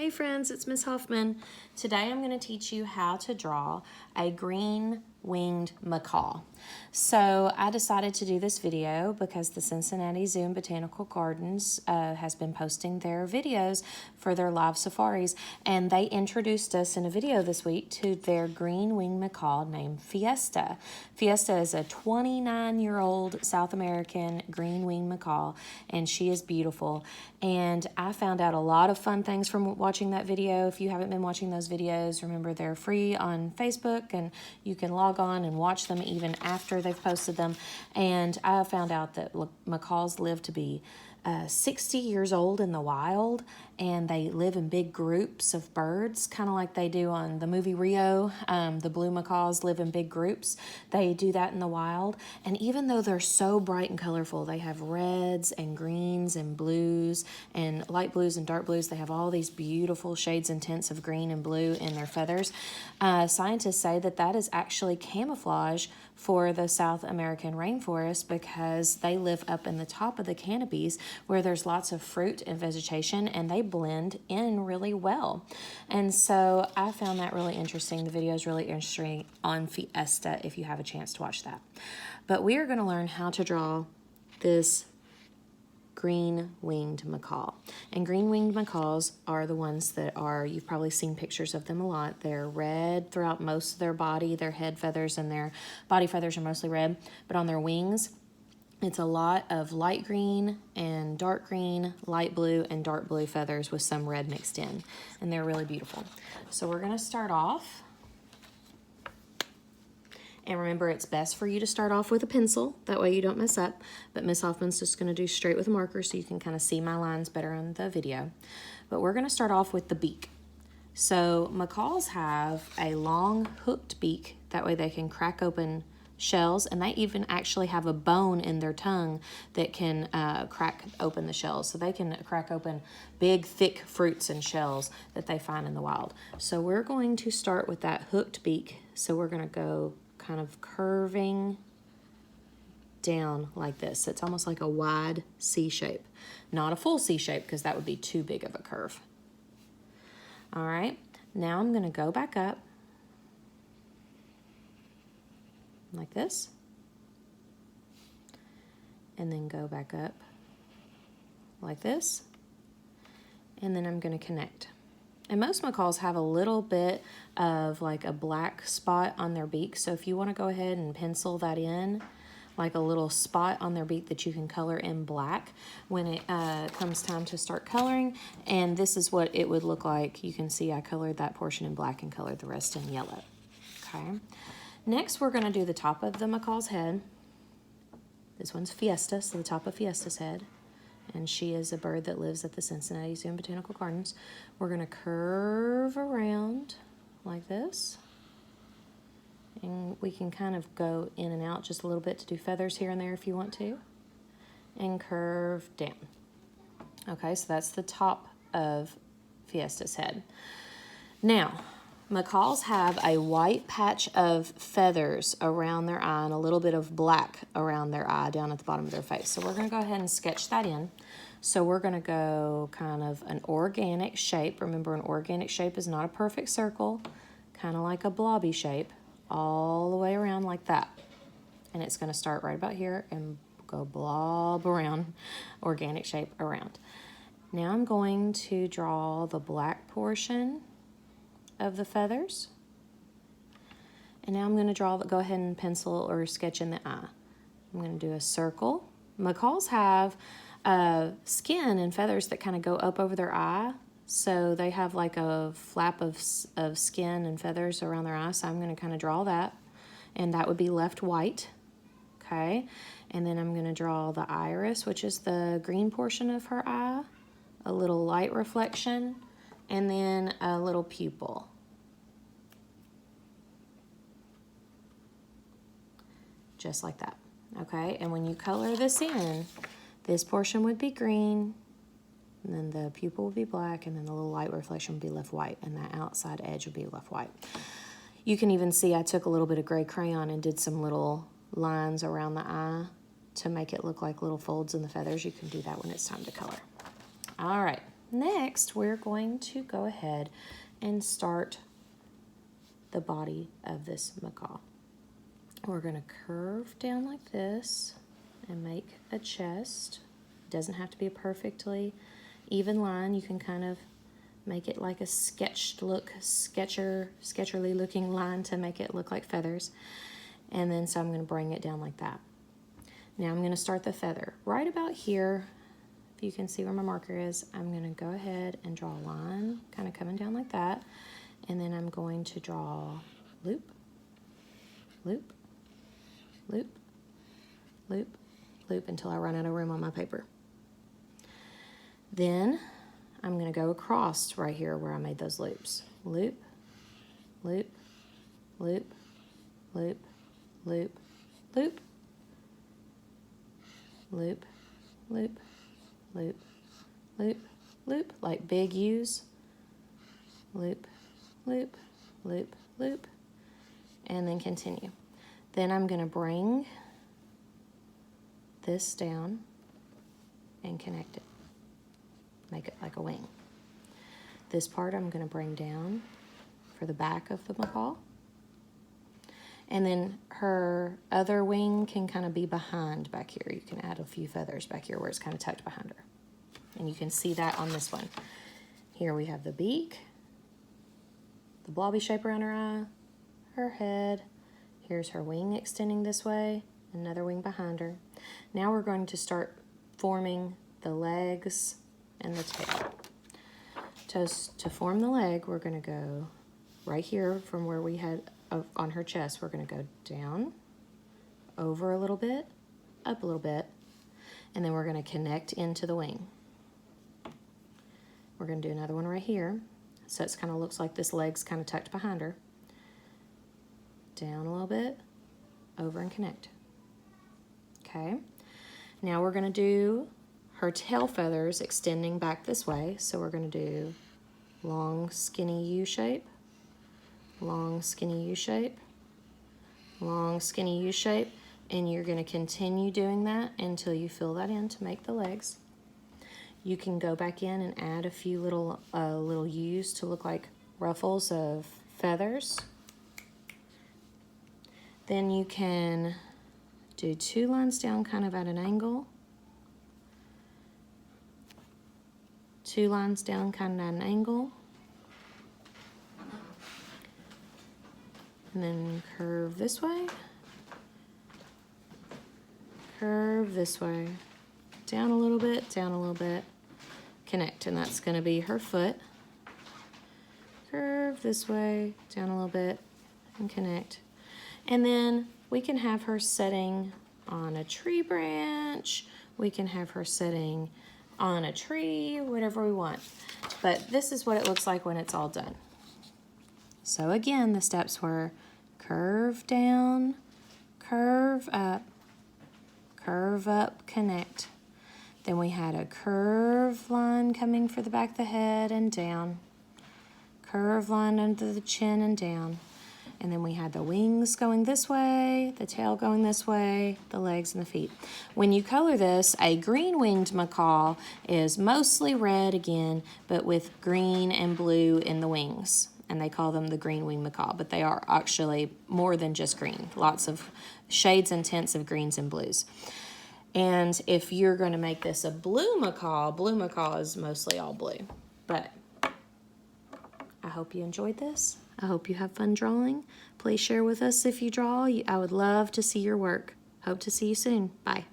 Hey friends, it's Miss Huffman. Today I'm going to teach you how to draw a green-winged macaw. So I decided to do this video because the Cincinnati Zoo and Botanical Gardens has been posting their videos for their live safaris, and they introduced us in a video this week to their green-winged macaw named Fiesta. Fiesta is a 29-year-old South American green-winged macaw, and she is beautiful. And I found out a lot of fun things from watching that video. If you haven't been watching those videos, remember they're free on Facebook and you can log on and watch them even after they've posted them. And I found out that macaws live to be 60 years old in the wild, and they live in big groups of birds, kind of like they do on the movie Rio. The blue macaws live in big groups. They do that in the wild, and even though they're so bright and colorful, they have reds and greens and blues and light blues and dark blues. They have all these beautiful shades and tints of green and blue in their feathers. Scientists say that that is actually camouflage for the South American rainforest because they live up in the top of the canopies where there's lots of fruit and vegetation, and they blend in really well. And so I found that really interesting. The video is really interesting on Fiesta if you have a chance to watch that. But we are going to learn how to draw this green-winged macaw. And green-winged macaws are the ones that are, you've probably seen pictures of them a lot. They're red throughout most of their body. Their head feathers and their body feathers are mostly red, but on their wings, it's a lot of light green and dark green, light blue and dark blue feathers with some red mixed in. And they're really beautiful. So we're going to start off. And remember, it's best for you to start off with a pencil. That way you don't mess up. But Miss Hoffman's just going to do straight with a marker so you can kind of see my lines better on the video. But we're going to start off with the beak. So macaws have a long hooked beak. That way they can crack open shells, and they even actually have a bone in their tongue that can crack open the shells. So they can crack open big, thick fruits and shells that they find in the wild. So we're going to start with that hooked beak. So we're going to go kind of curving down like this. It's almost like a wide C shape. Not a full C shape because that would be too big of a curve. All right, now I'm going to go back up like this, and then go back up like this, and then I'm going to connect. And most macaws have a little bit of like a black spot on their beak, so if you want to go ahead and pencil that in, like a little spot on their beak that you can color in black when it comes time to start coloring. And this is what it would look like. You can see I colored that portion in black and colored the rest in yellow. Okay. Next, we're going to do the top of the macaw's head. This one's Fiesta, so the top of Fiesta's head. And she is a bird that lives at the Cincinnati Zoo and Botanical Gardens. We're going to curve around like this. And we can kind of go in and out just a little bit to do feathers here and there if you want to. And curve down. Okay, so that's the top of Fiesta's head. Now, macaws have a white patch of feathers around their eye and a little bit of black around their eye down at the bottom of their face. So we're going to go ahead and sketch that in. So we're going to go kind of an organic shape. Remember, an organic shape is not a perfect circle, kind of like a blobby shape, all the way around like that. And it's going to start right about here and go blob around, organic shape around. Now I'm going to draw the black portion of the feathers, and now I'm going to go ahead and pencil or sketch in the eye. I'm going to do a circle. Macaws have skin and feathers that kind of go up over their eye, so they have like a flap of skin and feathers around their eye. So I'm going to kind of draw that, and that would be left white. Okay, and then I'm going to draw the iris, which is the green portion of her eye, a little light reflection, and then a little pupil. Just like that, okay? And when you color this in, this portion would be green, and then the pupil would be black, and then the little light reflection would be left white, and that outside edge would be left white. You can even see I took a little bit of gray crayon and did some little lines around the eye to make it look like little folds in the feathers. You can do that when it's time to color. All right, Next, we're going to go ahead and start the body of this macaw. We're going to curve down like this and make a chest. It doesn't have to be a perfectly even line. You can kind of make it like a sketcherly looking line to make it look like feathers. And then so I'm going to bring it down like that. Now I'm going to start the feather right about here. If you can see where my marker is, I'm going to go ahead and draw a line kind of coming down like that. And then I'm going to draw loop, loop, loop, loop, loop until I run out of room on my paper. Then I'm going to go across right here where I made those loops. Loop, loop, loop, loop, loop, loop, loop, loop, loop, loop, loop, like big U's. Loop, loop, loop, loop, and then continue. Then I'm going to bring this down and connect it. Make it like a wing. This part I'm going to bring down for the back of the macaw. And then her other wing can kind of be behind back here. You can add a few feathers back here where it's kind of tucked behind her. And you can see that on this one. Here we have the beak, the blobby shape around her eye, her head. Here's her wing extending this way, another wing behind her. Now we're going to start forming the legs and the tail. To form the leg, we're going to go right here from where we had on her chest. We're going to go down, over a little bit, up a little bit, and then we're going to connect into the wing. We're going to do another one right here. So it kind of looks like this leg's kind of tucked behind her. Down a little bit, over and connect. Okay. Now we're going to do her tail feathers extending back this way. So we're going to do long, skinny U shape, long, skinny U shape, long, skinny U shape, and you're going to continue doing that until you fill that in to make the legs. You can go back in and add a few little U's to look like ruffles of feathers. Then you can do 2 lines down kind of at an angle, 2 lines down kind of at an angle, and then curve this way, curve this way, down a little bit, connect, and that's going to be her foot. Curve this way, down a little bit, and connect. And then we can have her sitting on a tree branch. We can have her sitting on a tree, whatever we want. But this is what it looks like when it's all done. So again, the steps were curve down, curve up, connect. Then we had a curve line coming for the back of the head and down. Curve line under the chin and down. And then we had the wings going this way, the tail going this way, the legs and the feet. When you color this, a green-winged macaw is mostly red again, but with green and blue in the wings. And they call them the green-winged macaw, but they are actually more than just green. Lots of shades and tints of greens and blues. And if you're going to make this a blue macaw is mostly all blue. But I hope you enjoyed this. I hope you have fun drawing. Please share with us if you draw. I would love to see your work. Hope to see you soon. Bye.